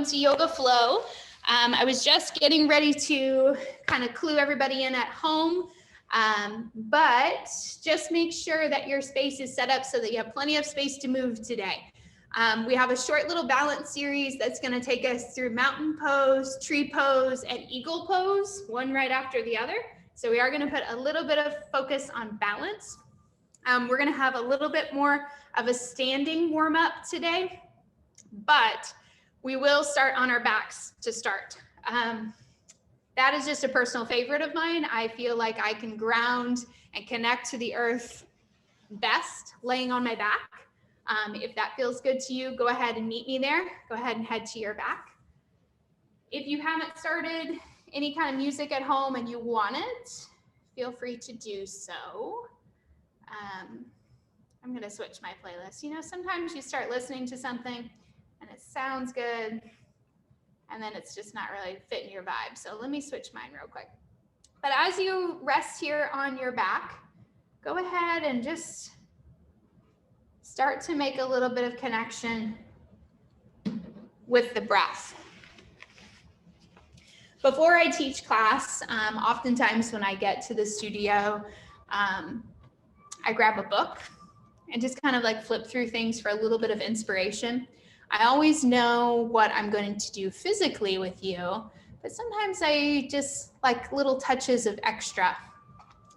welcome to Yoga Flow. I was just getting ready to kind of clue everybody in at home, but just make sure that your space is set up so that you have plenty of space to move today. We have a short little balance series that's going to take us through mountain pose, tree pose, and eagle pose, one right after the other. So we are going to put a little bit of focus on balance. We're going to have a little bit more of a standing warm up today, but we will start on our backs to start. That is just a personal favorite of mine. I feel like I can ground and connect to the earth best laying on my back. If that feels good to you, go ahead and meet me there. Go ahead and head to your back. If you haven't started any kind of music at home and you want it, feel free to do so. I'm going to switch my playlist. You know, sometimes you start listening to something and it sounds good, and then it's just not really fitting your vibe. So let me switch mine real quick. But as you rest here on your back, go ahead and just start to make a little bit of connection with the breath. Before I teach class, oftentimes when I get to the studio, I grab a book and just kind of like flip through things for a little bit of inspiration. I always know what I'm going to do physically with you, but sometimes I just like little touches of extra.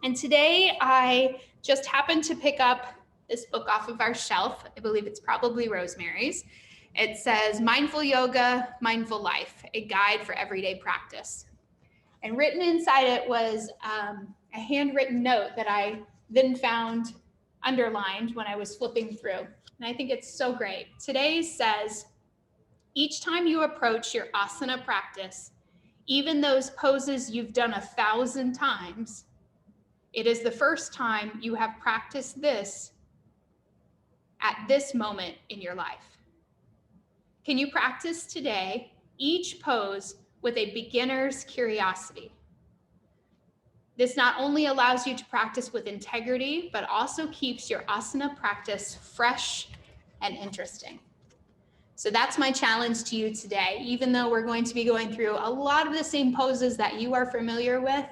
And today I just happened to pick up this book off of our shelf. I believe it's probably Rosemary's. It says Mindful Yoga, Mindful Life, a guide for everyday practice. And written inside it was a handwritten note that I then found underlined when I was flipping through. And I think it's so great. Today's says, each time you approach your asana practice, even those poses you've done 1,000 times, it is the first time you have practiced this at this moment in your life. Can you practice today each pose with a beginner's curiosity? This not only allows you to practice with integrity, but also keeps your asana practice fresh and interesting. So that's my challenge to you today. Even though we're going to be going through a lot of the same poses that you are familiar with,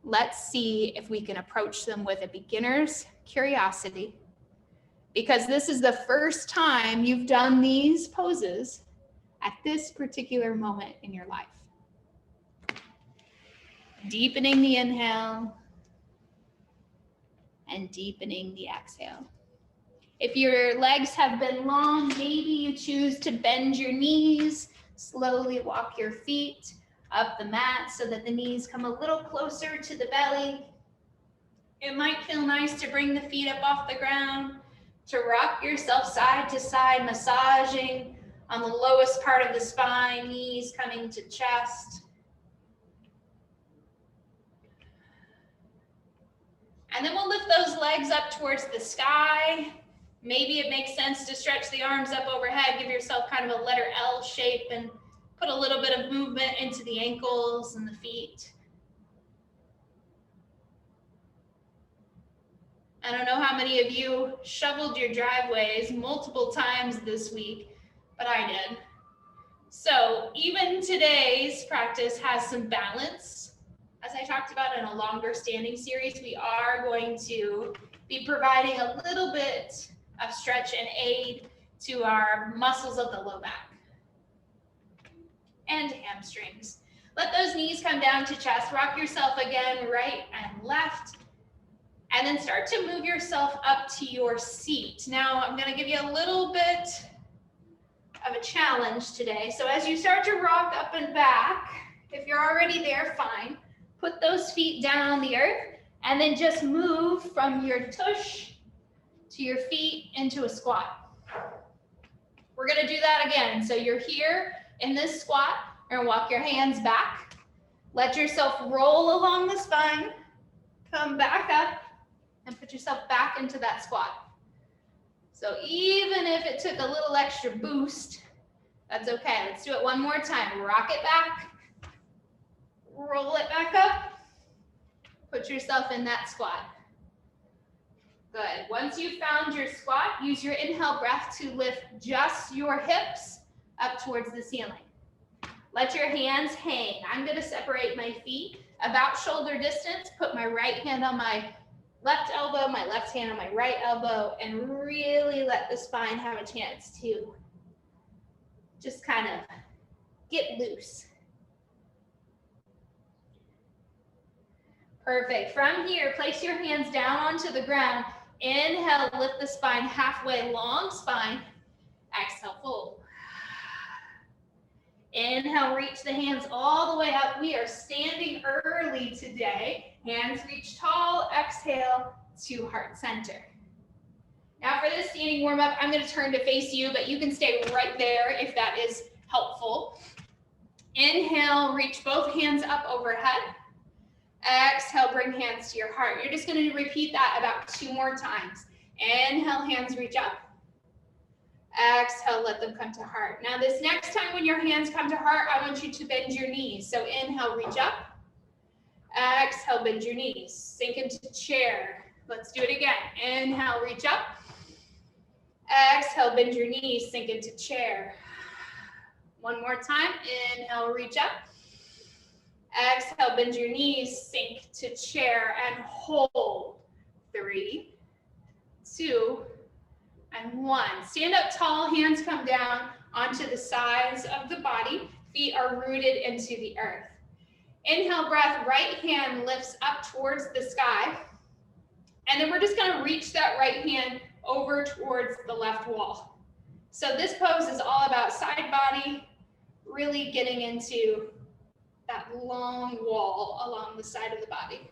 let's see if we can approach them with a beginner's curiosity, because this is the first time you've done these poses at this particular moment in your life. Deepening the inhale and deepening the exhale. If your legs have been long, maybe you choose to bend your knees, slowly walk your feet up the mat so that the knees come a little closer to the belly. It might feel nice to bring the feet up off the ground, to rock yourself side to side, massaging on the lowest part of the spine, knees coming to chest. And then we'll lift those legs up towards the sky. Maybe it makes sense to stretch the arms up overhead, give yourself kind of a letter L shape and put a little bit of movement into the ankles and the feet. I don't know how many of you shoveled your driveways multiple times this week, but I did. So even today's practice has some balance. As I talked about in a longer standing series, we are going to be providing a little bit of stretch and aid to our muscles of the low back and hamstrings. Let those knees come down to chest. Rock yourself again, right and left, and then start to move yourself up to your seat. Now, I'm going to give you a little bit of a challenge today. So as you start to rock up and back, if you're already there, fine. Put those feet down on the earth and then just move from your tush to your feet into a squat. We're gonna do that again. So you're here in this squat, you're gonna walk your hands back, let yourself roll along the spine, come back up and put yourself back into that squat. So even if it took a little extra boost, that's okay. Let's do it one more time. Rock it back. Roll it back up, put yourself in that squat. Good. Once you've found your squat, use your inhale breath to lift just your hips up towards the ceiling. Let your hands hang. I'm gonna separate my feet about shoulder distance, put my right hand on my left elbow, my left hand on my right elbow, and really let the spine have a chance to just kind of get loose. Perfect. From here, place your hands down onto the ground. Inhale, lift the spine halfway, long spine. Exhale, fold. Inhale, reach the hands all the way up. We are standing early today. Hands reach tall. Exhale to heart center. Now for this standing warm up, I'm going to turn to face you, but you can stay right there if that is helpful. Inhale, reach both hands up overhead. Exhale, bring hands to your heart. You're just going to repeat that about 2 more times. Inhale, hands reach up. Exhale, let them come to heart. Now this next time when your hands come to heart, I want you to bend your knees. So inhale, reach up. Exhale, bend your knees. Sink into chair. Let's do it again. Inhale, reach up. Exhale, bend your knees, sink into chair. One more time. Inhale, reach up. Exhale, bend your knees, sink to chair and hold. 3, 2, and 1. Stand up tall, hands come down onto the sides of the body. Feet are rooted into the earth. Inhale breath, right hand lifts up towards the sky. And then we're just gonna reach that right hand over towards the left wall. So this pose is all about side body, really getting into that long wall along the side of the body.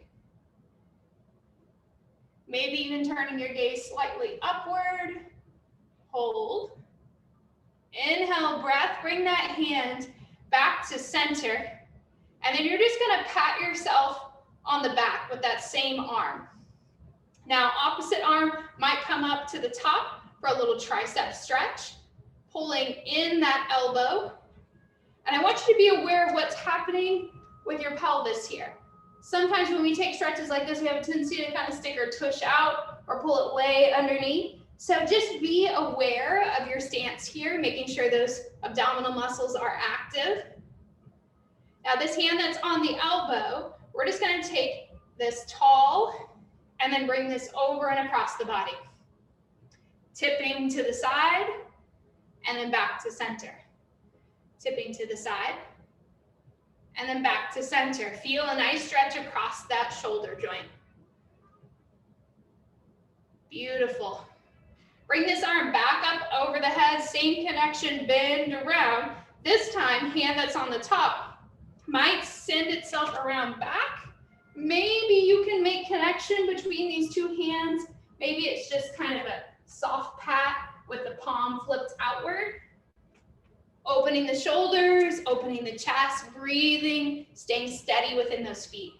Maybe even turning your gaze slightly upward. Hold. Inhale, breath, bring that hand back to center. And then you're just gonna pat yourself on the back with that same arm. Now, opposite arm might come up to the top for a little tricep stretch, pulling in that elbow. And I want you to be aware of what's happening with your pelvis here. Sometimes when we take stretches like this, we have a tendency to kind of stick our tush out or pull it way underneath. So just be aware of your stance here, making sure those abdominal muscles are active. Now this hand that's on the elbow, we're just going to take this tall and then bring this over and across the body. Tipping to the side and then back to center. Tipping to the side and then back to center. Feel a nice stretch across that shoulder joint. Beautiful. Bring this arm back up over the head, same connection, bend around. This time, hand that's on the top might send itself around back. Maybe you can make connection between these two hands. Maybe it's just kind of a soft pat with the palm flipped outward. Opening the shoulders, opening the chest, breathing, staying steady within those feet.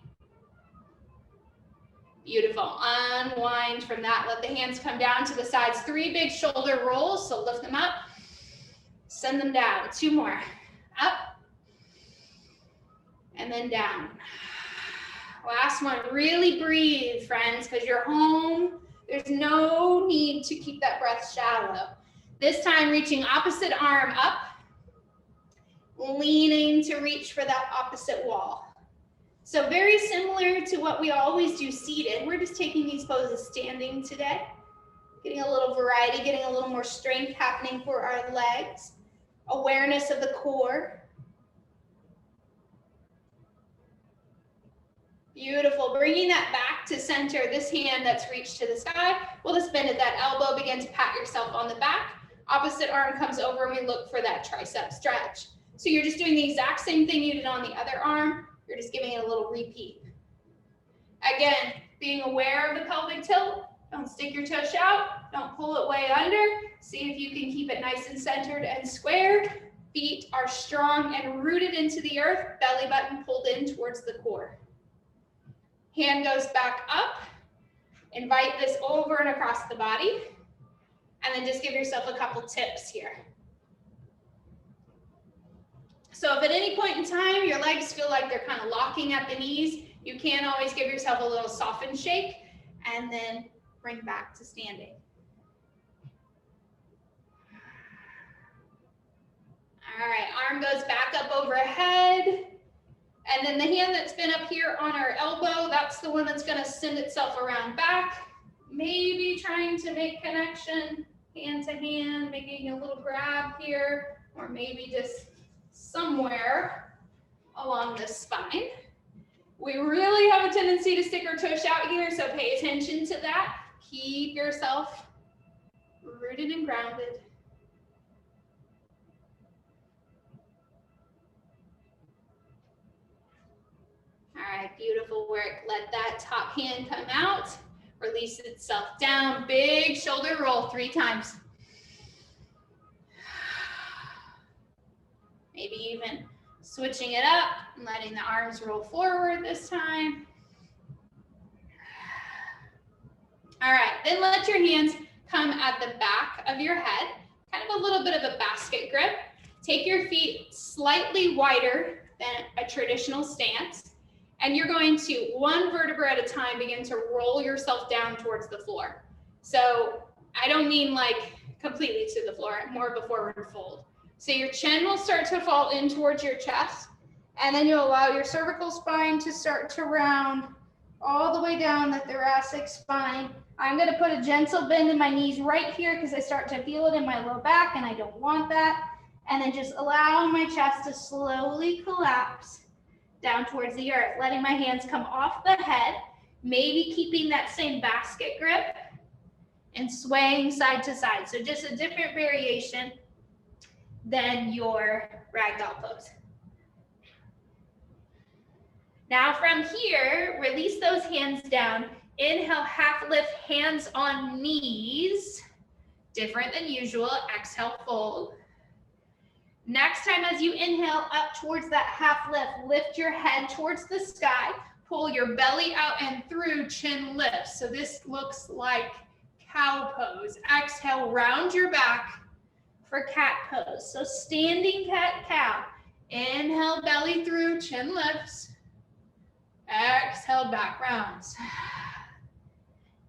Beautiful. Unwind from that. Let the hands come down to the sides. 3 big shoulder rolls, so lift them up. Send them down. 2 more. Up. And then down. Last one. Really breathe, friends, because you're home. There's no need to keep that breath shallow. This time, reaching opposite arm up. Leaning to reach for that opposite wall. So very similar to what we always do seated. We're just taking these poses standing today. Getting a little variety, getting a little more strength happening for our legs. Awareness of the core. Beautiful. Bringing that back to center. This hand that's reached to the sky. We'll just bend at that elbow. Begin to pat yourself on the back. Opposite arm comes over and we look for that tricep stretch. So you're just doing the exact same thing you did on the other arm. You're just giving it a little repeat. Again, being aware of the pelvic tilt. Don't stick your tush out. Don't pull it way under. See if you can keep it nice and centered and squared. Feet are strong and rooted into the earth. Belly button pulled in towards the core. Hand goes back up. Invite this over and across the body. And then just give yourself a couple tips here. So if at any point in time your legs feel like they're kind of locking at the knees, you can always give yourself a little soften shake and then bring back to standing. All right, arm goes back up overhead. And then the hand that's been up here on our elbow, that's the one that's gonna send itself around back. Maybe trying to make connection hand to hand, making a little grab here, or maybe just somewhere along the spine. We really have a tendency to stick our toes out here, so pay attention to that. Keep yourself rooted and grounded. All right, beautiful work. Let that top hand come out, release itself down, big shoulder roll 3 times. Maybe even switching it up and letting the arms roll forward this time. All right, then let your hands come at the back of your head, kind of a little bit of a basket grip. Take your feet slightly wider than a traditional stance. And you're going to, 1 vertebra at a time, begin to roll yourself down towards the floor. So I don't mean like completely to the floor, more of a forward fold. So your chin will start to fall in towards your chest, and then you'll allow your cervical spine to start to round all the way down the thoracic spine. I'm gonna put a gentle bend in my knees right here because I start to feel it in my low back and I don't want that. And then just allow my chest to slowly collapse down towards the earth, letting my hands come off the head, maybe keeping that same basket grip and swaying side to side. So just a different variation than your ragdoll pose. Now from here, release those hands down. Inhale, half lift, hands on knees. Different than usual, exhale, fold. Next time as you inhale up towards that half lift, lift your head towards the sky, pull your belly out and through, chin lift. So this looks like cow pose. Exhale, round your back for cat pose. So standing cat cow. Inhale, belly through, chin lifts. Exhale, back rounds.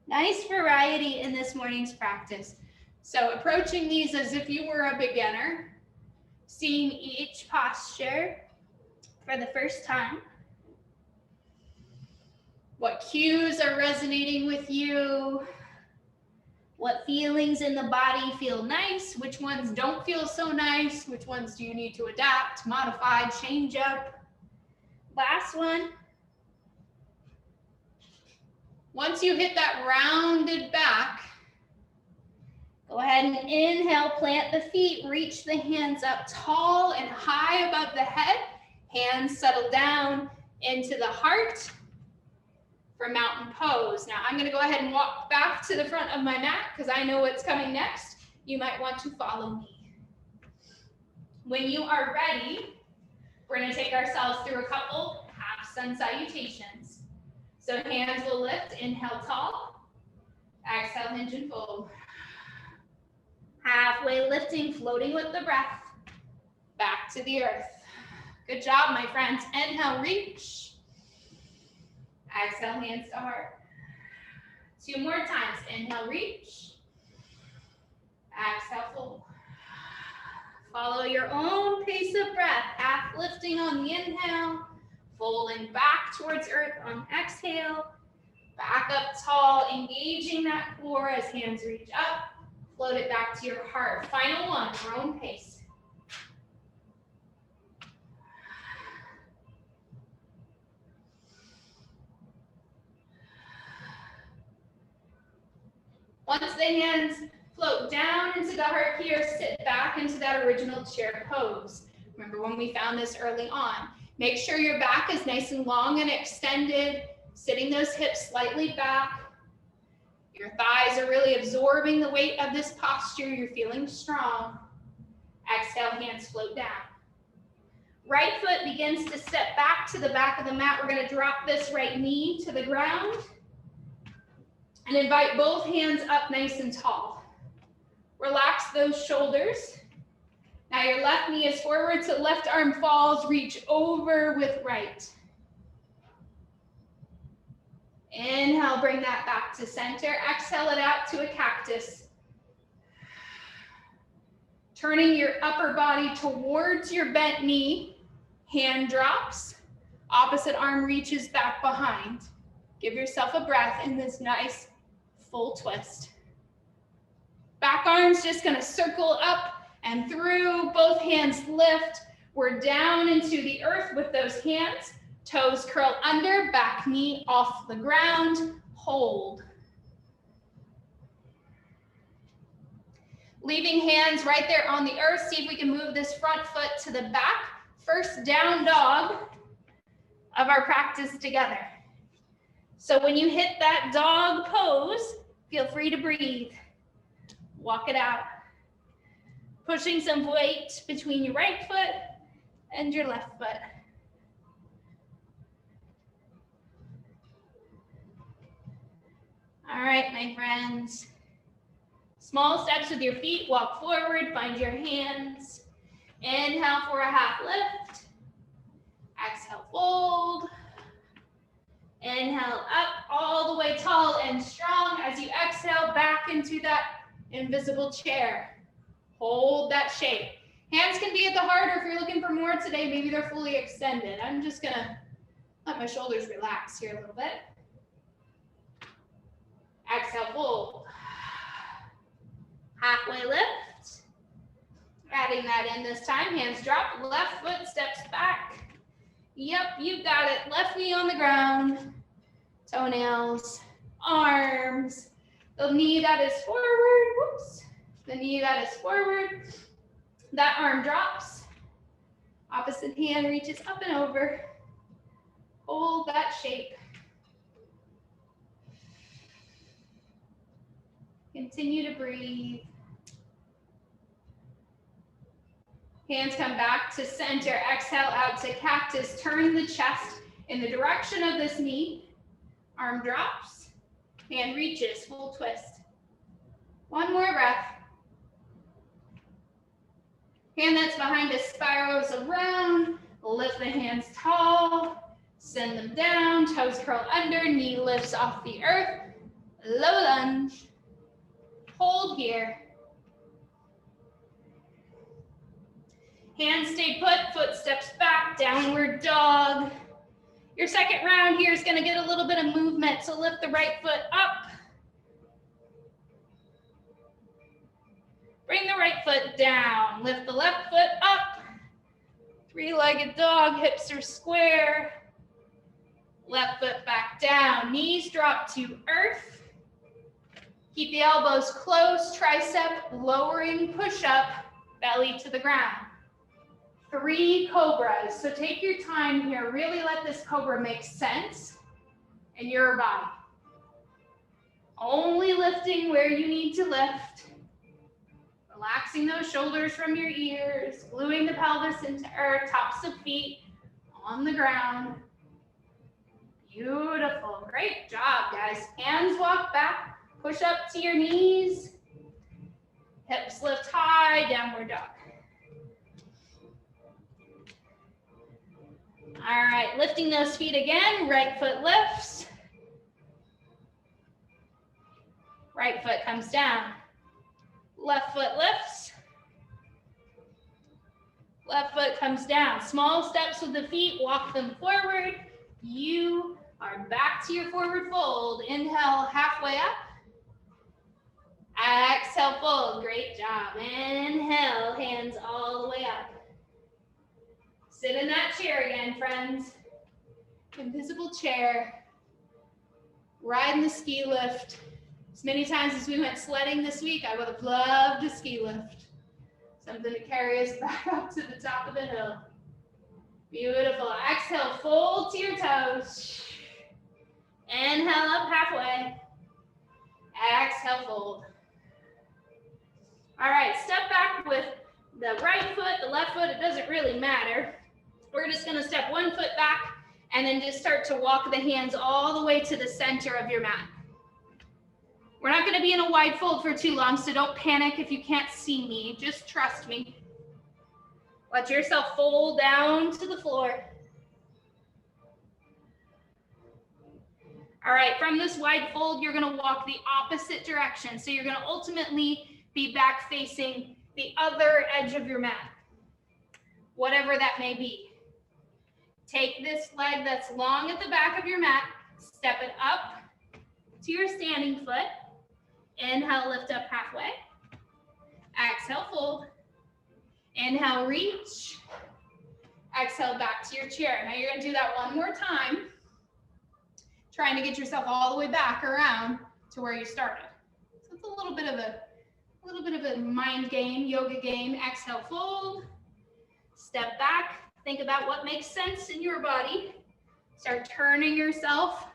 Nice variety in this morning's practice. So approaching these as if you were a beginner. Seeing each posture for the first time. What cues are resonating with you? What feelings in the body feel nice? Which ones don't feel so nice? Which ones do you need to adapt, modify, change up? Last one. Once you hit that rounded back, go ahead and inhale, plant the feet, reach the hands up tall and high above the head. Hands settle down into the heart for mountain pose. Now I'm gonna go ahead and walk back to the front of my mat because I know what's coming next. You might want to follow me. When you are ready, we're gonna take ourselves through a couple half sun salutations. So hands will lift, inhale tall, exhale hinge and fold. Halfway lifting, floating with the breath, back to the earth. Good job, my friends. Inhale, reach. Exhale, hands to heart. 2 more times. Inhale, reach. Exhale, fold. Follow your own pace of breath. Half lifting on the inhale, folding back towards earth on exhale. Back up tall, engaging that core as hands reach up. Float it back to your heart. Final one, your own pace. Once the hands float down into the heart here, sit back into that original chair pose. Remember when we found this early on. Make sure your back is nice and long and extended, sitting those hips slightly back. Your thighs are really absorbing the weight of this posture. You're feeling strong. Exhale, hands float down. Right foot begins to step back to the back of the mat. We're going to drop this right knee to the ground and invite both hands up nice and tall. Relax those shoulders. Now your left knee is forward, so left arm falls. Reach over with right. Inhale, bring that back to center. Exhale it out to a cactus. Turning your upper body towards your bent knee, hand drops, opposite arm reaches back behind. Give yourself a breath in this nice full twist. Back arm's just gonna circle up and through, both hands lift. We're down into the earth with those hands. Toes curl under, back knee off the ground, hold. Leaving hands right there on the earth, see if we can move this front foot to the back. First down dog of our practice together. So when you hit that dog pose, feel free to breathe. Walk it out. Pushing some weight between your right foot and your left foot. All right, my friends. Small steps with your feet, walk forward, find your hands. Inhale for a half lift. Exhale, fold. Inhale up all the way tall and strong. As you exhale back into that invisible chair. Hold that shape. Hands can be at the heart, or if you're looking for more today, maybe they're fully extended. I'm just gonna let my shoulders relax here a little bit. Exhale, fold. Halfway lift. Adding that in this time. Hands drop, left foot steps back. Yep, you got it. Left knee on the ground. Toenails, arms. The knee that is forward, whoops. The knee that is forward. That arm drops. Opposite hand reaches up and over. Hold that shape. Continue to breathe. Hands come back to center. Exhale out to cactus. Turn the chest in the direction of this knee. Arm drops. Hand reaches. Full twist. One more breath. Hand that's behind us spirals around. Lift the hands tall. Send them down. Toes curl under. Knee lifts off the earth. Low lunge. Hold here. Hands stay put, foot steps back, downward dog. Your second round here is gonna get a little bit of movement, so lift the right foot up. Bring the right foot down, lift the left foot up. Three-legged dog, hips are square. Left foot back down, knees drop to earth. Keep the elbows close, tricep lowering, push up, belly to the ground. 3 cobras. So take your time here. Really let this cobra make sense in your body. Only lifting where you need to lift. Relaxing those shoulders from your ears, gluing the pelvis into earth, tops of feet on the ground. Beautiful. Great job, guys. Hands walk back. Push up to your knees. Hips lift high, downward dog. All right, lifting those feet again. Right foot lifts. Right foot comes down. Left foot lifts. Left foot comes down. Small steps with the feet, walk them forward. You are back to your forward fold. Inhale, halfway up. Exhale, fold. Great job. Inhale, hands all the way up. Sit in that chair again, friends. Invisible chair. Riding the ski lift. As many times as we went sledding this week, I would have loved a ski lift. Something to carry us back up to the top of the hill. Beautiful. Exhale, fold to your toes. Inhale up halfway. Exhale, fold. All right, step back with the right foot, the left foot, it doesn't really matter. We're just gonna step one foot back and then just start to walk the hands all the way to the center of your mat. We're not gonna be in a wide fold for too long, so don't panic if you can't see me, just trust me. Let yourself fold down to the floor. All right, from this wide fold, you're gonna walk the opposite direction. So you're gonna ultimately be back facing the other edge of your mat, whatever that may be. Take this leg that's long at the back of your mat, step it up to your standing foot. Inhale, lift up halfway. Exhale, fold. Inhale, reach. Exhale, back to your chair. Now you're gonna do that one more time, trying to get yourself all the way back around to where you started. So it's a little bit of a mind game, yoga game. Exhale, fold. Step back. Think about what makes sense in your body. Start turning yourself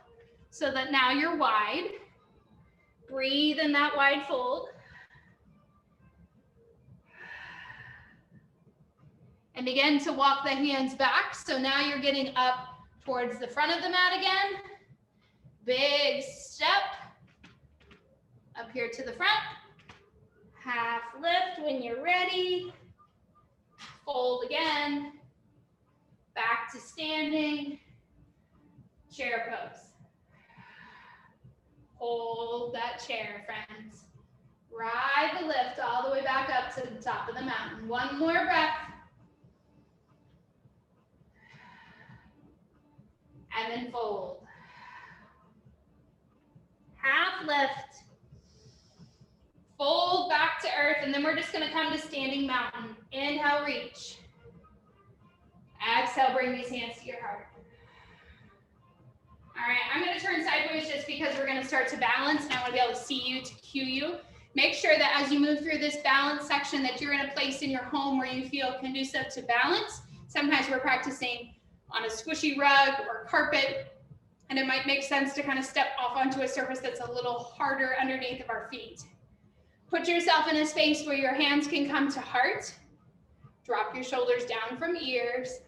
so that now you're wide. Breathe in that wide fold. And begin to walk the hands back. So now you're getting up towards the front of the mat again. Big step up here to the front. Half lift when you're ready. Fold again. Back to standing. Chair pose. Hold that chair, friends. Ride the lift all the way back up to the top of the mountain. One more breath. And then fold. Half lift. Fold back to earth, and then we're just gonna come to standing mountain. Inhale, reach. Exhale, bring these hands to your heart. All right, I'm gonna turn sideways just because we're gonna start to balance, and I wanna be able to see you, to cue you. Make sure that as you move through this balance section that you're in a place in your home where you feel conducive to balance. Sometimes we're practicing on a squishy rug or carpet, and it might make sense to kind of step off onto a surface that's a little harder underneath of our feet. Put yourself in a space where your hands can come to heart. Drop your shoulders down from ears.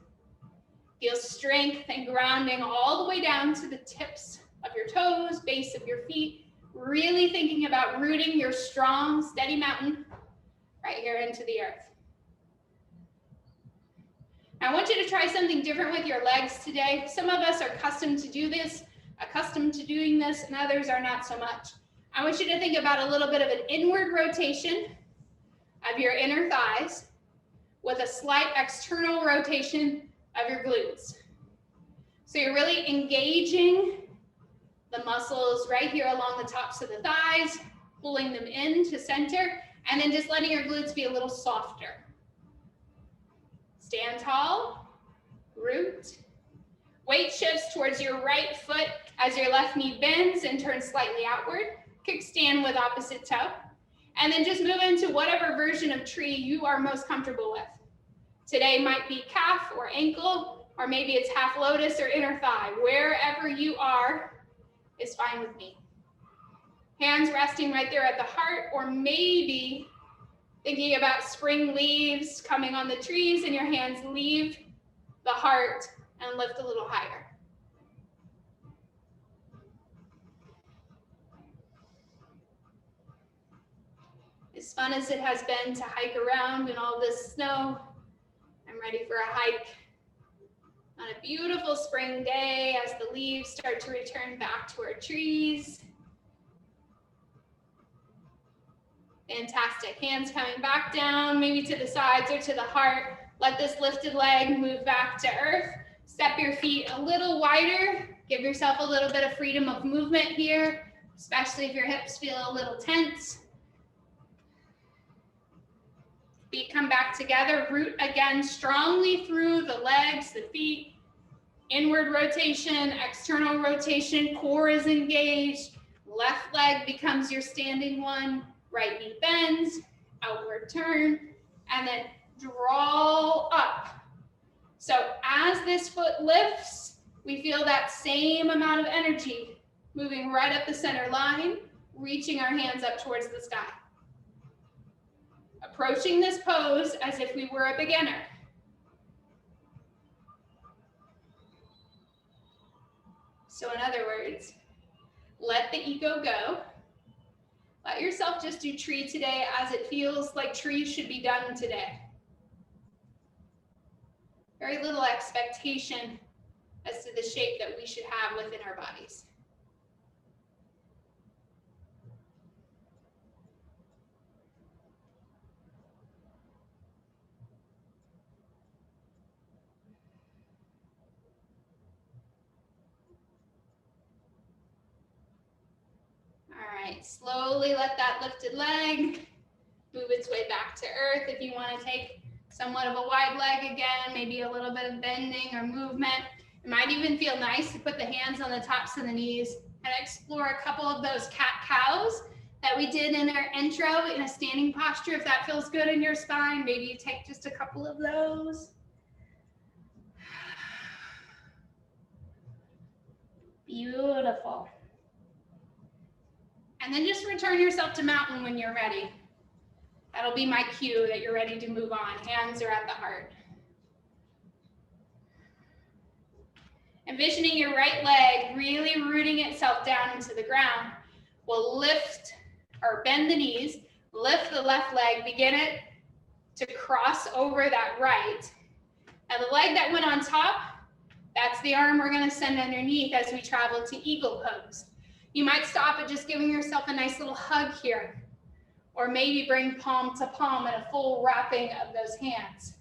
Feel strength and grounding all the way down to the tips of your toes, base of your feet. Really thinking about rooting your strong, steady mountain right here into the earth. I want you to try something different with your legs today. Some of us are accustomed to doing this, and others are not so much. I want you to think about a little bit of an inward rotation of your inner thighs with a slight external rotation of your glutes. So you're really engaging the muscles right here along the tops of the thighs, pulling them in to center, and then just letting your glutes be a little softer. Stand tall, root. Weight shifts towards your right foot as your left knee bends and turns slightly outward. Kickstand with opposite toe. And then just move into whatever version of tree you are most comfortable with. Today might be calf or ankle, or maybe it's half lotus or inner thigh. Wherever you are is fine with me. Hands resting right there at the heart, or maybe thinking about spring leaves coming on the trees and your hands leave the heart and lift a little higher. As fun as it has been to hike around in all this snow, I'm ready for a hike on a beautiful spring day as the leaves start to return back to our trees. Fantastic. Hands coming back down, maybe to the sides or to the heart. Let this lifted leg move back to earth. Step your feet a little wider. Give yourself a little bit of freedom of movement here, especially if your hips feel a little tense. Feet come back together. Root again strongly through the legs, the feet. Inward rotation, external rotation. Core is engaged. Left leg becomes your standing one. Right knee bends, outward turn, and then draw up. So as this foot lifts, we feel that same amount of energy moving right up the center line, reaching our hands up towards the sky. Approaching this pose as if we were a beginner. So in other words, let the ego go. Let yourself just do tree today as it feels like trees should be done today. Very little expectation as to the shape that we should have within our bodies. right, slowly let that lifted leg move its way back to earth. If you want to take somewhat of a wide leg again, maybe a little bit of bending or movement. It might even feel nice to put the hands on the tops of the knees and explore a couple of those cat-cows that we did in our intro in a standing posture. If that feels good in your spine, maybe you take just a couple of those. Beautiful. And then just return yourself to mountain when you're ready. That'll be my cue that you're ready to move on. Hands are at the heart. Envisioning your right leg really rooting itself down into the ground. We'll lift or bend the knees, lift the left leg, begin it to cross over that right. Now the leg that went on top, that's the arm we're going to send underneath as we travel to eagle pose. You might stop at just giving yourself a nice little hug here, or maybe bring palm to palm in a full wrapping of those hands.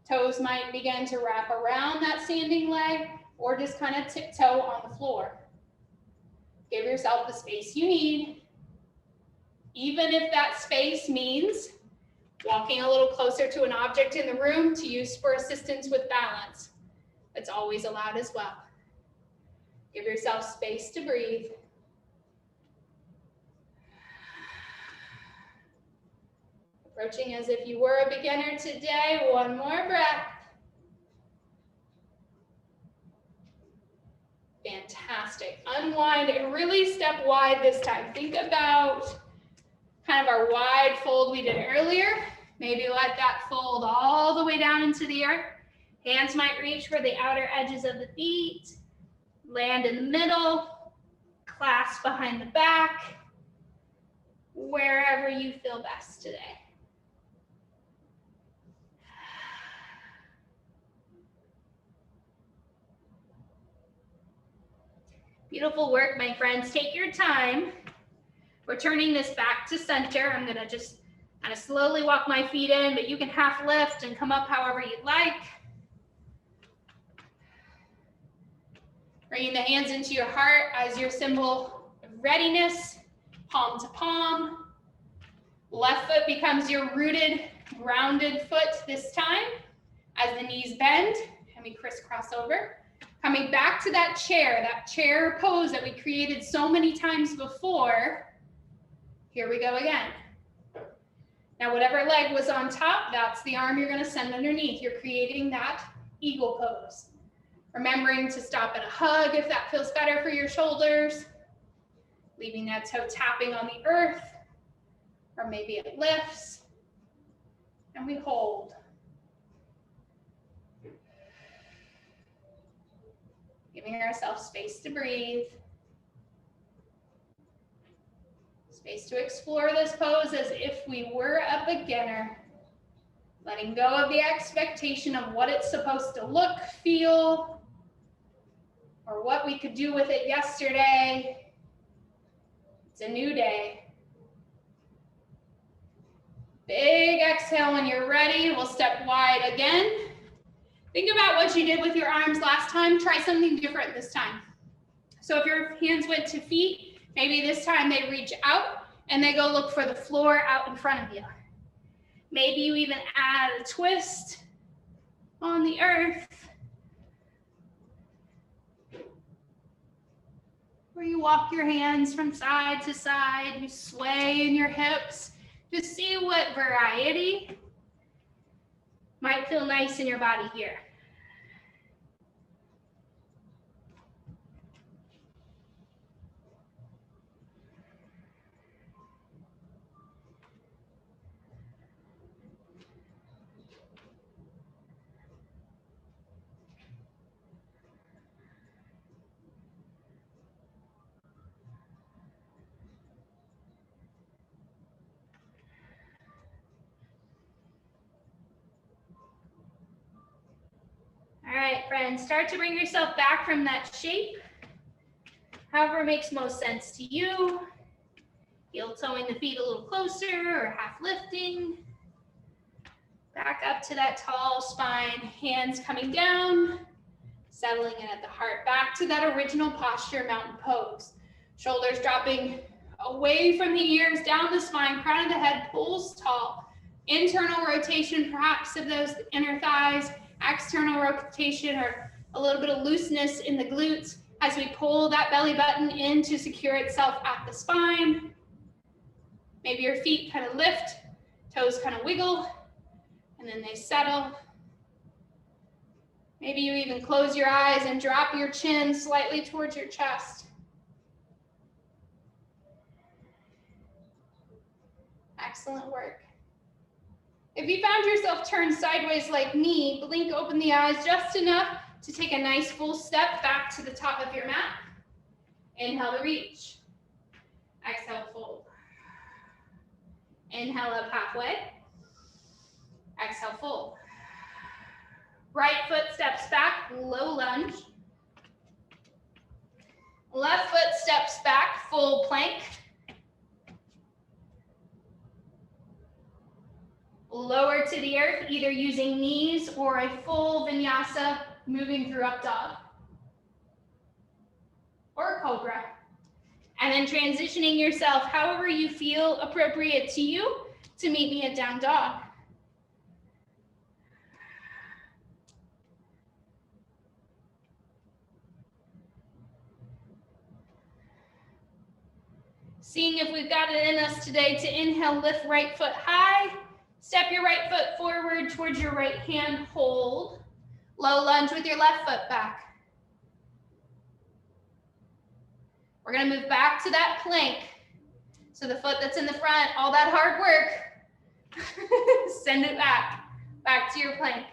Toes might begin to wrap around that standing leg, or just kind of tiptoe on the floor. Give yourself the space you need, even if that space means walking a little closer to an object in the room to use for assistance with balance. It's always allowed as well. Give yourself space to breathe. Approaching as if you were a beginner today. One more breath. Fantastic. Unwind and really step wide this time. Think about kind of our wide fold we did earlier. Maybe let that fold all the way down into the earth. Hands might reach for the outer edges of the feet. Land in the middle. Clasp behind the back. Wherever you feel best today. Beautiful work, my friends. Take your time. We're turning this back to center. I'm gonna just kind of slowly walk my feet in, but you can half lift and come up however you'd like. Bringing the hands into your heart as your symbol of readiness, palm to palm. Left foot becomes your rooted, grounded foot this time as the knees bend and we crisscross over. Coming back to that chair pose that we created so many times before. Here we go again. Now, whatever leg was on top, that's the arm you're going to send underneath. You're creating that eagle pose. Remembering to stop at a hug if that feels better for your shoulders. Leaving that toe tapping on the earth, or maybe it lifts. And we hold. Giving ourselves space to breathe. Space to explore this pose as if we were a beginner. Letting go of the expectation of what it's supposed to look, feel, or what we could do with it yesterday. It's a new day. Big exhale when you're ready. We'll step wide again. Think about what you did with your arms last time. Try something different this time. So if your hands went to feet, maybe this time they reach out and they go look for the floor out in front of you. Maybe you even add a twist on the earth. Where you walk your hands from side to side, you sway in your hips. Just see what variety might feel nice in your body here. All right, friends, start to bring yourself back from that shape. However makes most sense to you. Heel toeing the feet a little closer or half lifting. Back up to that tall spine, hands coming down, settling in at the heart. Back to that original posture, mountain pose. Shoulders dropping away from the ears, down the spine, crown of the head pulls tall. Internal rotation, perhaps of those inner thighs, external rotation or a little bit of looseness in the glutes as we pull that belly button in to secure itself at the spine. Maybe your feet kind of lift, toes kind of wiggle, and then they settle. Maybe you even close your eyes and drop your chin slightly towards your chest. Excellent work. If you found yourself turned sideways like me, blink open the eyes just enough to take a nice full step back to the top of your mat. Inhale to reach. Exhale, fold. Inhale up halfway. Exhale, fold. Right foot steps back, low lunge. Left foot steps back, full plank. Lower to the earth, either using knees or a full vinyasa, moving through up dog. Or cobra. And then transitioning yourself however you feel appropriate to you to meet me at down dog. Seeing if we've got it in us today to inhale, lift right foot high. Step your right foot forward towards your right hand, hold. Low lunge with your left foot back. We're gonna move back to that plank. So the foot that's in the front, all that hard work, send it back to your plank.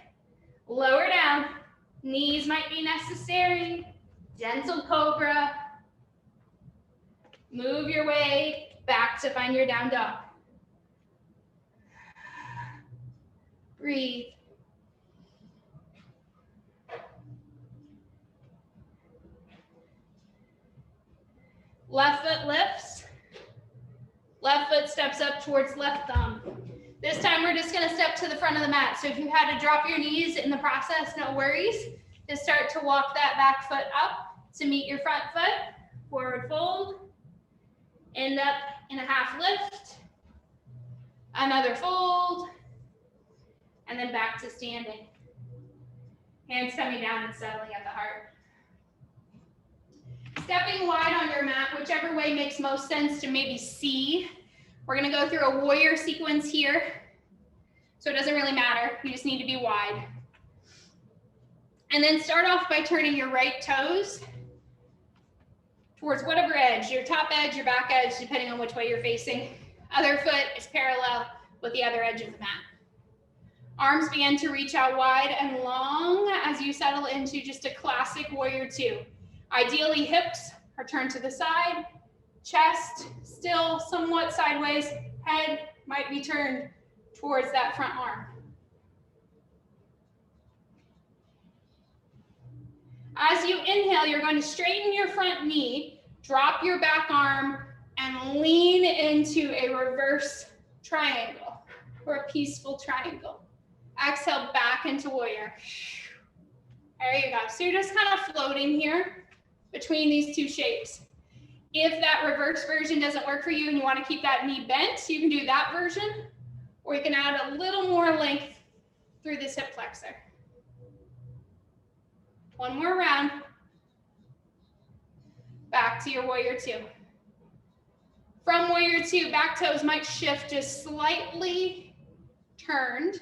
Lower down, knees might be necessary, gentle cobra. Move your way back to find your down dog. Breathe. Left foot lifts. Left foot steps up towards left thumb. This time we're just gonna step to the front of the mat. So if you had to drop your knees in the process, no worries. Just start to walk that back foot up to meet your front foot. Forward fold. End up in a half lift. Another fold. And then back to standing. Hands coming down and settling at the heart. Stepping wide on your mat, whichever way makes most sense to maybe see. We're gonna go through a warrior sequence here. So it doesn't really matter, you just need to be wide. And then start off by turning your right toes towards whatever edge, your top edge, your back edge, depending on which way you're facing. Other foot is parallel with the other edge of the mat. Arms begin to reach out wide and long as you settle into just a classic warrior two. Ideally, hips are turned to the side, chest still somewhat sideways, head might be turned towards that front arm. As you inhale, you're going to straighten your front knee, drop your back arm, and lean into a reverse triangle or a peaceful triangle. Exhale back into warrior. There you go. So you're just kind of floating here between these two shapes. If that reverse version doesn't work for you and you want to keep that knee bent, you can do that version, or you can add a little more length through this hip flexor. One more round. Back to your warrior two. From warrior two, back toes might shift just slightly turned.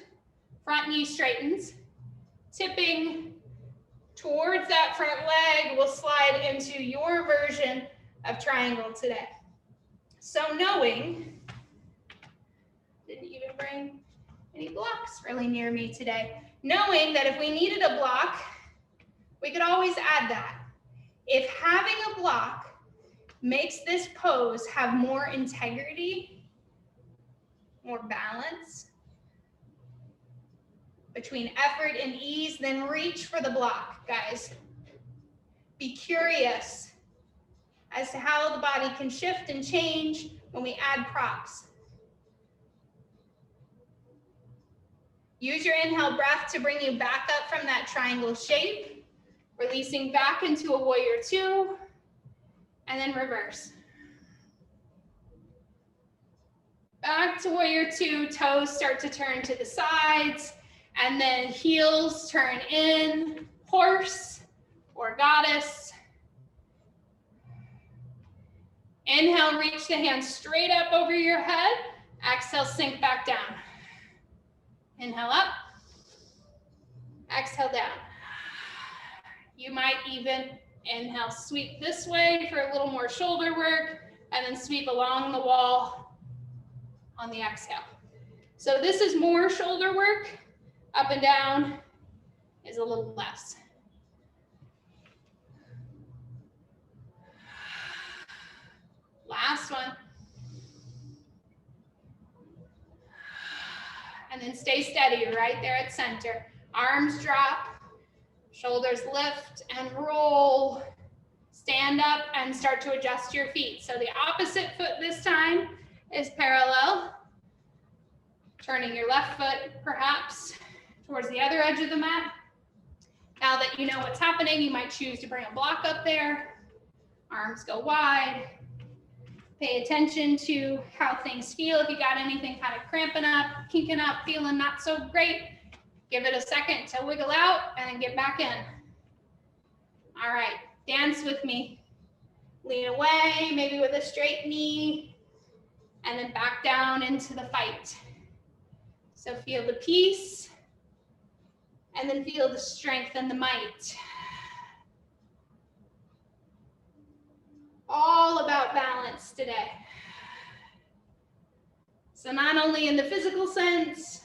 Front knee straightens. Tipping towards that front leg will slide into your version of triangle today. So knowing, didn't even bring any blocks really near me today. Knowing that if we needed a block, we could always add that. If having a block makes this pose have more integrity, more balance between effort and ease, then reach for the block, guys. Be curious as to how the body can shift and change when we add props. Use your inhale breath to bring you back up from that triangle shape, releasing back into a warrior two, and then reverse. Back to warrior two, toes start to turn to the sides, and then heels turn in, horse or goddess. Inhale, reach the hands straight up over your head. Exhale, sink back down. Inhale up, exhale down. You might even inhale, sweep this way for a little more shoulder work, and then sweep along the wall on the exhale. So this is more shoulder work. Up and down is a little less. Last one. And then stay steady right there at center. Arms drop, shoulders lift and roll. Stand up and start to adjust your feet. So the opposite foot this time is parallel. Turning your left foot perhaps towards the other edge of the mat. Now that you know what's happening, you might choose to bring a block up there. Arms go wide. Pay attention to how things feel. If you got anything kind of cramping up, kinking up, feeling not so great, give it a second to wiggle out and then get back in. All right, dance with me. Lean away, maybe with a straight knee, and then back down into the fight. So feel the peace, and then feel the strength and the might. All about balance today. So not only in the physical sense,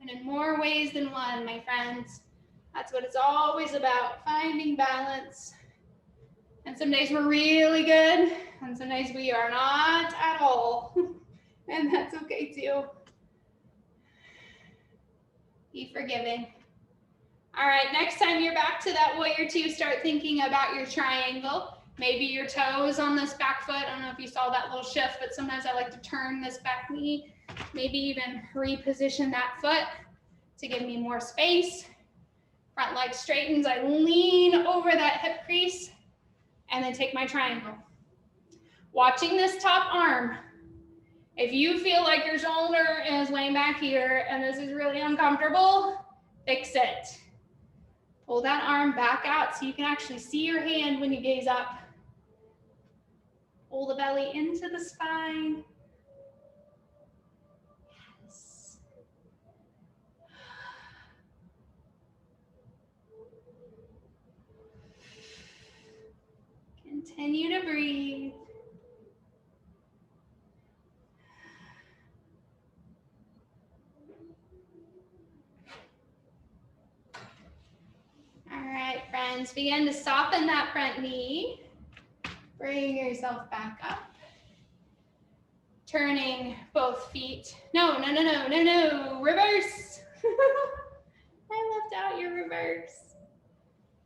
and in more ways than one, my friends. That's what it's always about, finding balance. And some days we're really good, and some days we are not at all. And that's okay too. Be forgiving. All right, next time you're back to that warrior two, start thinking about your triangle. Maybe your toes on this back foot. I don't know if you saw that little shift, but sometimes I like to turn this back knee, maybe even reposition that foot to give me more space. Front leg straightens, I lean over that hip crease and then take my triangle. Watching this top arm. If you feel like your shoulder is laying back here and this is really uncomfortable, fix it. Pull that arm back out so you can actually see your hand when you gaze up. Pull the belly into the spine. Yes. Continue to breathe. All right, friends, begin to soften that front knee. Bring yourself back up. Turning both feet. No, reverse. I left out your reverse.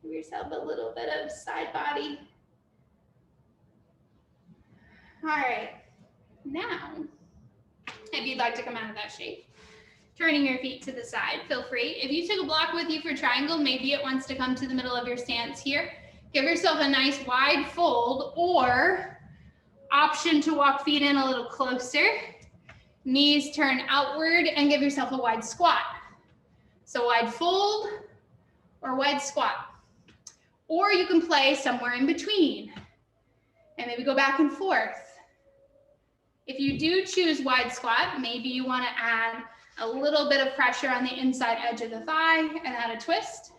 Give yourself a little bit of side body. All right, now, if you'd like to come out of that shape, turning your feet to the side, feel free. If you took a block with you for triangle, maybe it wants to come to the middle of your stance here. Give yourself a nice wide fold, or option to walk feet in a little closer. Knees turn outward and give yourself a wide squat. So wide fold or wide squat. Or you can play somewhere in between and maybe go back and forth. If you do choose wide squat, maybe you want to add a little bit of pressure on the inside edge of the thigh and add a twist.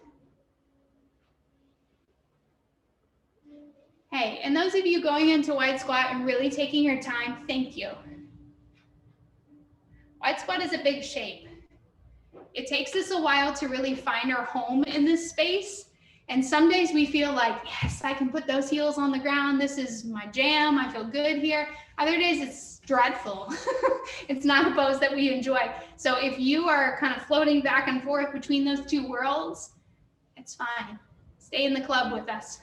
Hey, and those of you going into wide squat and really taking your time, thank you. Wide squat is a big shape. It takes us a while to really find our home in this space. And some days we feel like, yes, I can put those heels on the ground. This is my jam. I feel good here. Other days it's dreadful. It's not a pose that we enjoy. So if you are kind of floating back and forth between those two worlds, it's fine. Stay in the club with us.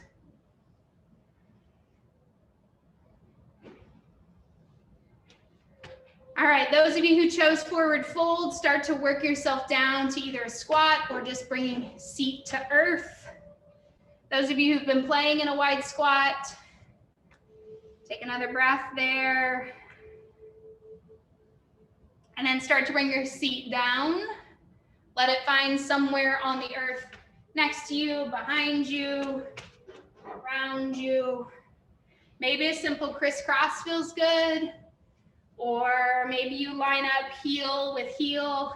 All right, those of you who chose forward fold, start to work yourself down to either a squat or just bringing seat to earth. Those of you who've been playing in a wide squat, take Take another breath there. And then start to bring your seat down. Let it find somewhere on the earth next to you, behind you, around you. Maybe a simple crisscross feels good. Or maybe you line up heel with heel,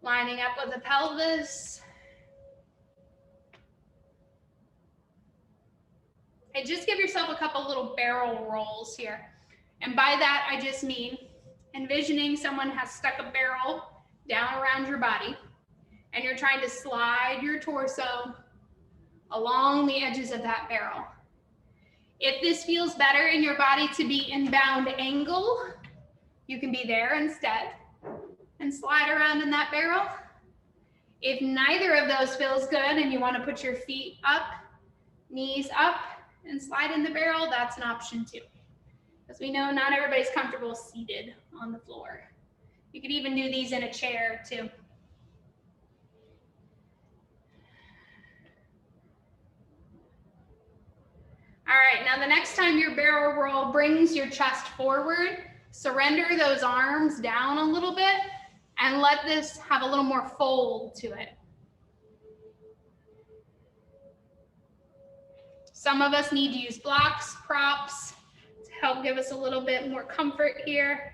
lining up with the pelvis. And just give yourself a couple little barrel rolls here. And by that, I just mean envisioning someone has stuck a barrel down around your body, and you're trying to slide your torso along the edges of that barrel. If this feels better in your body to be in bound angle, you can be there instead and slide around in that barrel. If neither of those feels good and you want to put your feet up, knees up, and slide in the barrel, that's an option too. As we know, not everybody's comfortable seated on the floor. You could even do these in a chair too. All right, now the next time your barrel roll brings your chest forward, surrender those arms down a little bit and let this have a little more fold to it. Some of us need to use blocks, props to help give us a little bit more comfort here.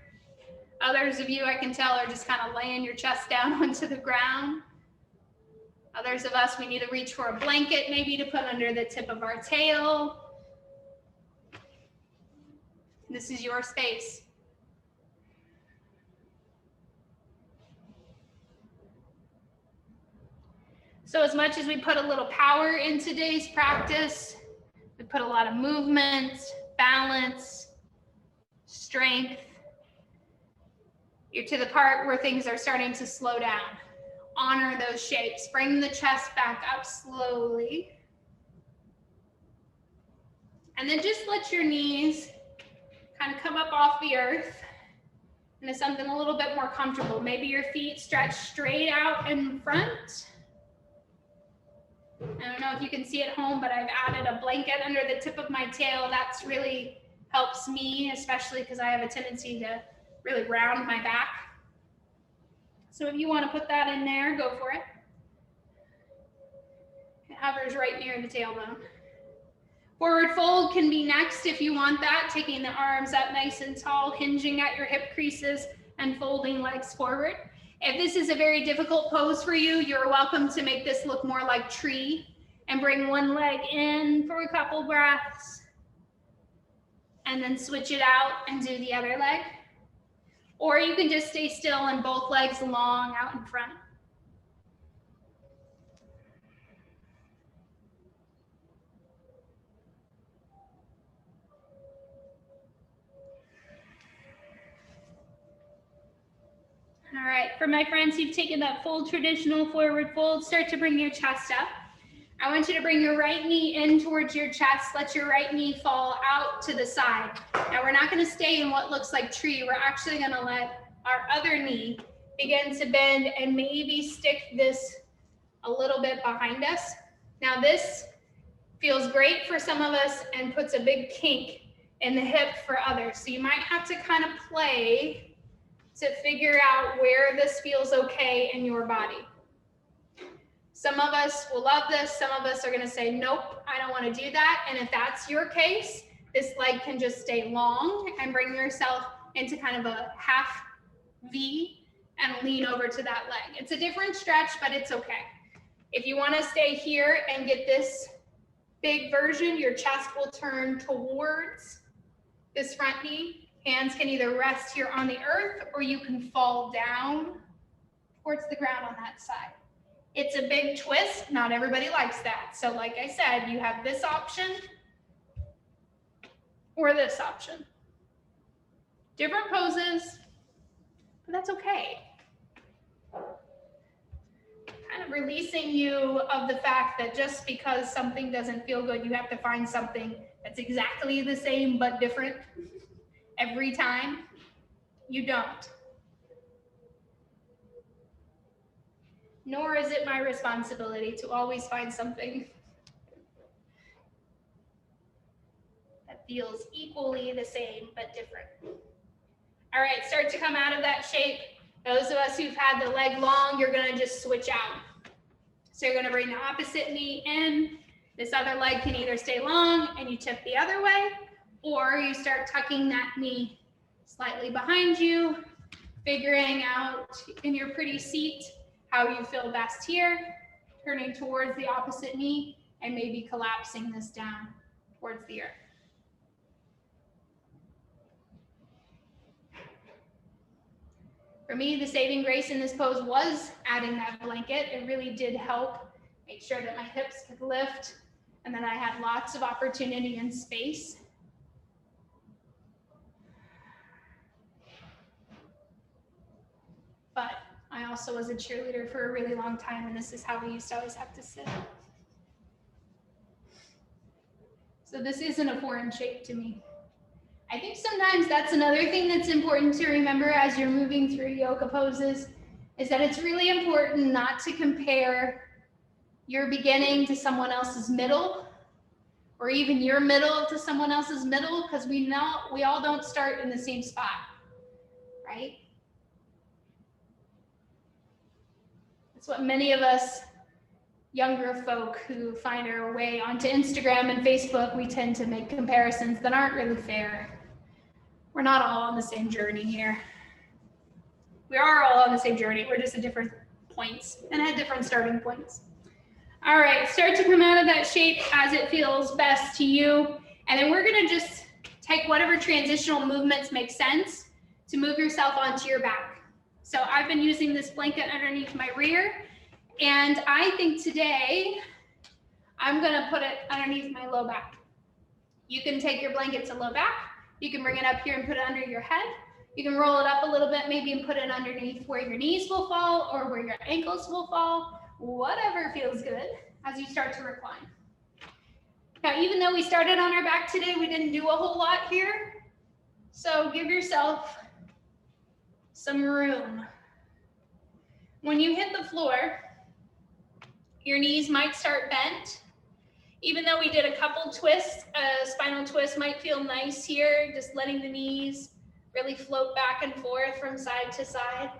Others of you, I can tell, are just kind of laying your chest down onto the ground. Others of us, we need to reach for a blanket maybe to put under the tip of our tail. This is your space. So as much as we put a little power in today's practice, we put a lot of movement, balance, strength. You're to the part where things are starting to slow down. Honor those shapes. Bring the chest back up slowly. And then just let your knees kind of come up off the earth into something a little bit more comfortable. Maybe your feet stretch straight out in front. I don't know if you can see at home, but I've added a blanket under the tip of my tail. That's really helps me, especially because I have a tendency to really round my back. So if you want to put that in there, go for it. It hovers right near the tailbone. Forward fold can be next if you want that, taking the arms up nice and tall, hinging at your hip creases and folding legs forward. If this is a very difficult pose for you, you're welcome to make this look more like tree and bring one leg in for a couple breaths and then switch it out and do the other leg. Or you can just stay still and both legs long out in front. All right, for my friends who've taken that full traditional forward fold, start to bring your chest up. I want you to bring your right knee in towards your chest. Let your right knee fall out to the side. Now we're not going to stay in what looks like tree. We're actually going to let our other knee begin to bend and maybe stick this a little bit behind us. Now this feels great for some of us and puts a big kink in the hip for others. So you might have to kind of play to figure out where this feels okay in your body. Some of us will love this. Some of us are going to say, nope, I don't want to do that. And if that's your case, this leg can just stay long and bring yourself into kind of a half V and lean over to that leg. It's a different stretch, but it's okay. If you want to stay here and get this big version, your chest will turn towards this front knee. Hands can either rest here on the earth or you can fall down towards the ground on that side. It's a big twist. Not everybody likes that. So like I said, you have this option or this option. Different poses, but that's okay. Kind of releasing you of the fact that just because something doesn't feel good, you have to find something that's exactly the same but different every time. You don't. Nor is it my responsibility to always find something that feels equally the same but different. All right, start to come out of that shape. Those of us who've had the leg long, you're gonna just switch out. So you're gonna bring the opposite knee in. This other leg can either stay long and you tip the other way, or you start tucking that knee slightly behind you, figuring out in your pretty seat how you feel best here, turning towards the opposite knee and maybe collapsing this down towards the earth. For me, the saving grace in this pose was adding that blanket. It really did help make sure that my hips could lift and that I had lots of opportunity and space. But I also was a cheerleader for a really long time, and this is how we used to always have to sit. So this isn't a foreign shape to me. I think sometimes that's another thing that's important to remember as you're moving through yoga poses, is that it's really important not to compare your beginning to someone else's middle, or even your middle to someone else's middle, because we all don't start in the same spot, right? That's what many of us younger folk who find our way onto Instagram and Facebook, we tend to make comparisons that aren't really fair. We're not all on the same journey here. We are all on the same journey. We're just at different points and at different starting points. All right, start to come out of that shape as it feels best to you. And then we're gonna just take whatever transitional movements make sense to move yourself onto your back. So I've been using this blanket underneath my rear, and I think today I'm gonna put it underneath my low back. You can take your blanket to low back. You can bring it up here and put it under your head. You can roll it up a little bit, maybe, and put it underneath where your knees will fall or where your ankles will fall, whatever feels good as you start to recline. Now, even though we started on our back today, we didn't do a whole lot here. So give yourself some room. When you hit the floor, your knees might start bent. Even though we did a couple twists, a spinal twist might feel nice here, just letting the knees really float back and forth from side to side.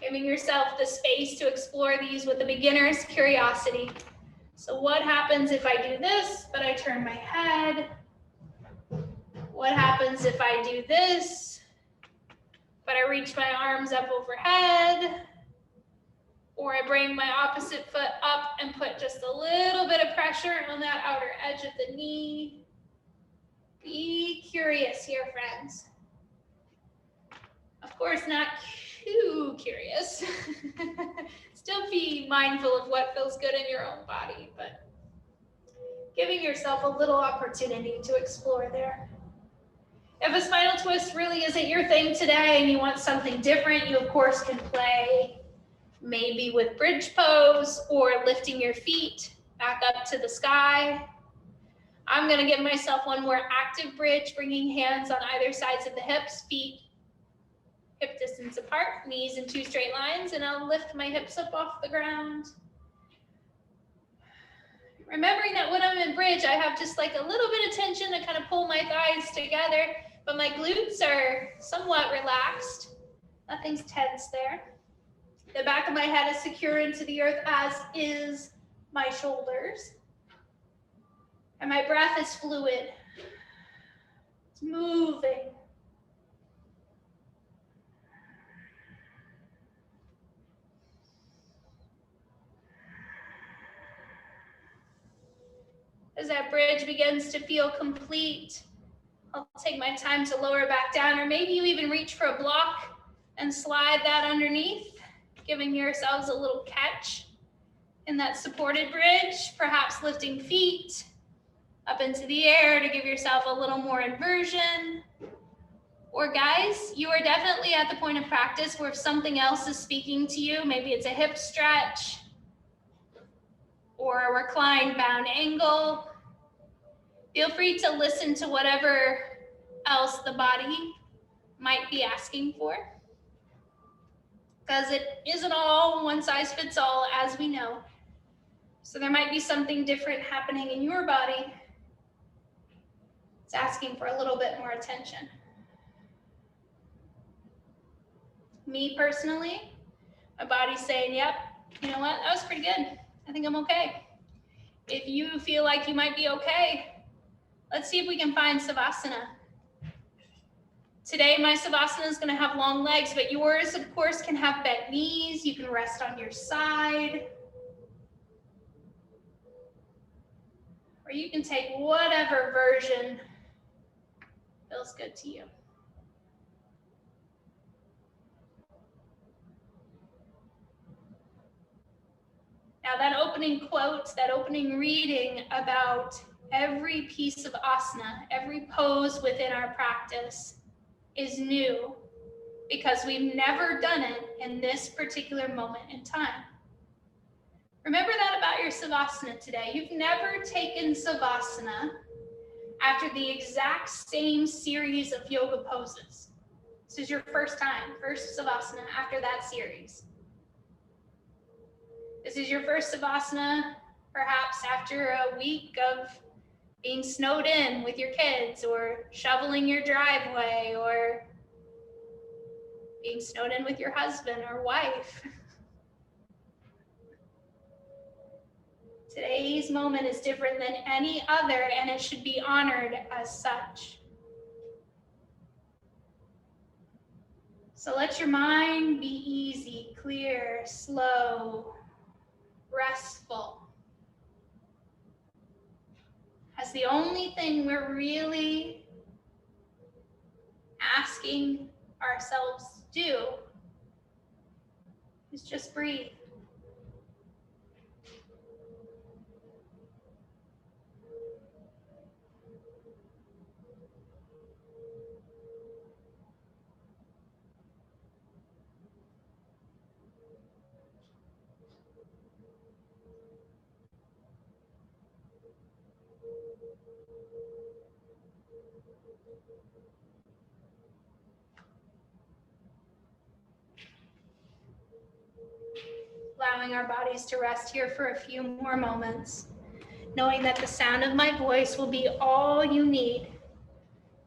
Giving yourself the space to explore these with a beginner's curiosity. So what happens if I do this, but I turn my head? What happens if I do this, but I reach my arms up overhead? Or I bring my opposite foot up and put just a little bit of pressure on that outer edge of the knee. Be curious here, friends. Of course, not too curious. Still be mindful of what feels good in your own body, but giving yourself a little opportunity to explore there. If a spinal twist really isn't your thing today and you want something different, you of course can play maybe with bridge pose or lifting your feet back up to the sky. I'm gonna give myself one more active bridge, bringing hands on either sides of the hips, feet hip distance apart, knees in 2 straight lines, and I'll lift my hips up off the ground. Remembering that when I'm in bridge, I have just like a little bit of tension to kind of pull my thighs together, but my glutes are somewhat relaxed. Nothing's tense there. The back of my head is secure into the earth, as is my shoulders. And my breath is fluid. It's moving. As that bridge begins to feel complete, I'll take my time to lower back down, or maybe you even reach for a block and slide that underneath, giving yourselves a little catch in that supported bridge, perhaps lifting feet up into the air to give yourself a little more inversion. Or guys, you are definitely at the point of practice where if something else is speaking to you, maybe it's a hip stretch or a reclined bound angle, feel free to listen to whatever else the body might be asking for, because it isn't all one size fits all, as we know. So there might be something different happening in your body. It's asking for a little bit more attention. Me personally, my body's saying, yep, you know what, that was pretty good. I think I'm okay. If you feel like you might be okay, let's see if we can find Savasana. Today, my Savasana is gonna have long legs, but yours, of course, can have bent knees. You can rest on your side. Or you can take whatever version feels good to you. Now that opening quote, that opening reading about every piece of asana, every pose within our practice is new because we've never done it in this particular moment in time. Remember that about your Savasana today. You've never taken Savasana after the exact same series of yoga poses. This is your first time, first Savasana after that series. This is your first Savasana, perhaps after a week of being snowed in with your kids, or shoveling your driveway, or being snowed in with your husband or wife. Today's moment is different than any other, and it should be honored as such. So let your mind be easy, clear, slow, restful. As the only thing we're really asking ourselves to do is just breathe. Allowing our bodies to rest here for a few more moments, knowing that the sound of my voice will be all you need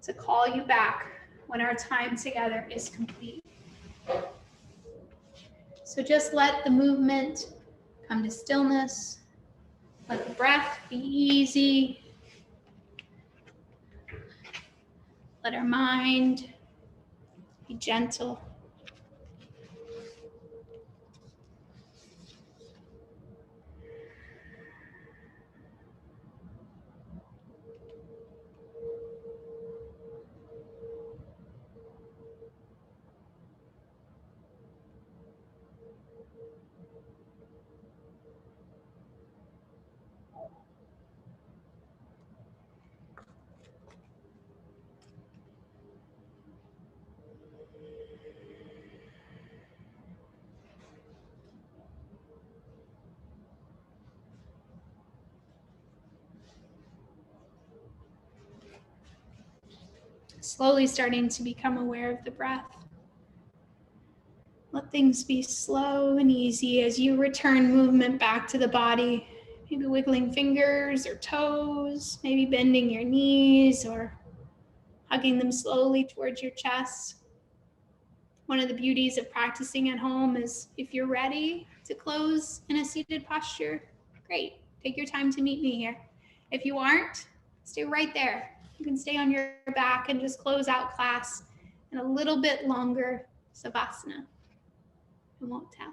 to call you back when our time together is complete. So just let the movement come to stillness. Let the breath be easy. Let our mind be gentle. Slowly starting to become aware of the breath. Let things be slow and easy as you return movement back to the body. Maybe wiggling fingers or toes, maybe bending your knees or hugging them slowly towards your chest. One of the beauties of practicing at home is if you're ready to close in a seated posture, great. Take your time to meet me here. If you aren't, stay right there. You can stay on your back and just close out class in a little bit longer Savasana. I won't tell.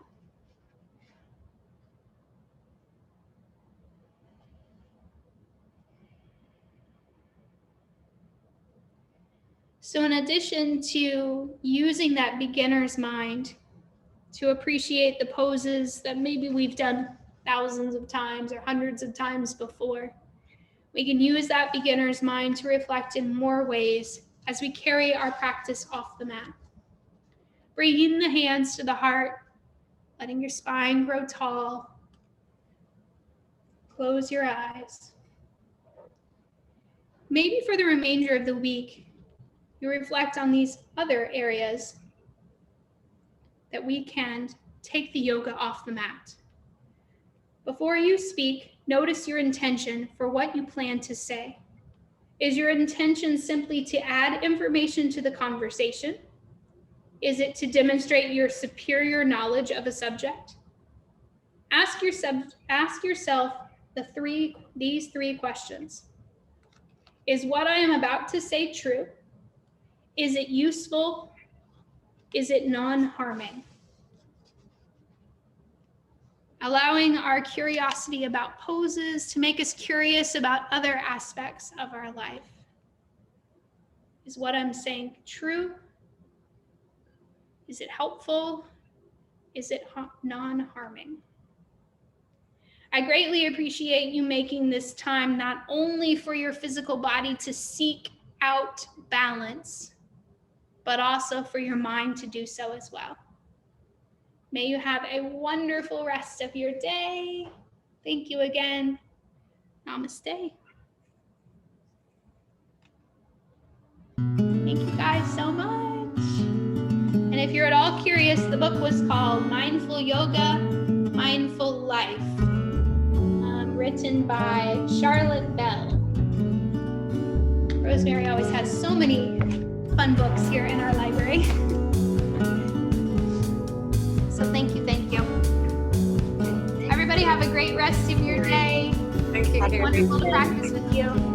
So in addition to using that beginner's mind to appreciate the poses that maybe we've done thousands of times or hundreds of times before, we can use that beginner's mind to reflect in more ways as we carry our practice off the mat. Bringing the hands to the heart, letting your spine grow tall. Close your eyes. Maybe for the remainder of the week, you reflect on these other areas that we can take the yoga off the mat. Before you speak, notice your intention for what you plan to say. Is your intention simply to add information to the conversation? Is it to demonstrate your superior knowledge of a subject? Ask yourself these three questions. Is what I am about to say true? Is it useful? Is it non-harming? Allowing our curiosity about poses to make us curious about other aspects of our life. Is what I'm saying true? Is it helpful? Is it non-harming? I greatly appreciate you making this time not only for your physical body to seek out balance, but also for your mind to do so as well. May you have a wonderful rest of your day. Thank you again. Namaste. Thank you guys so much. And if you're at all curious, the book was called Mindful Yoga, Mindful Life, written by Charlotte Bell. Rosemary always has so many fun books here in our library. So thank you. Everybody have a great rest of your day. Thank you, It's wonderful to practice with you.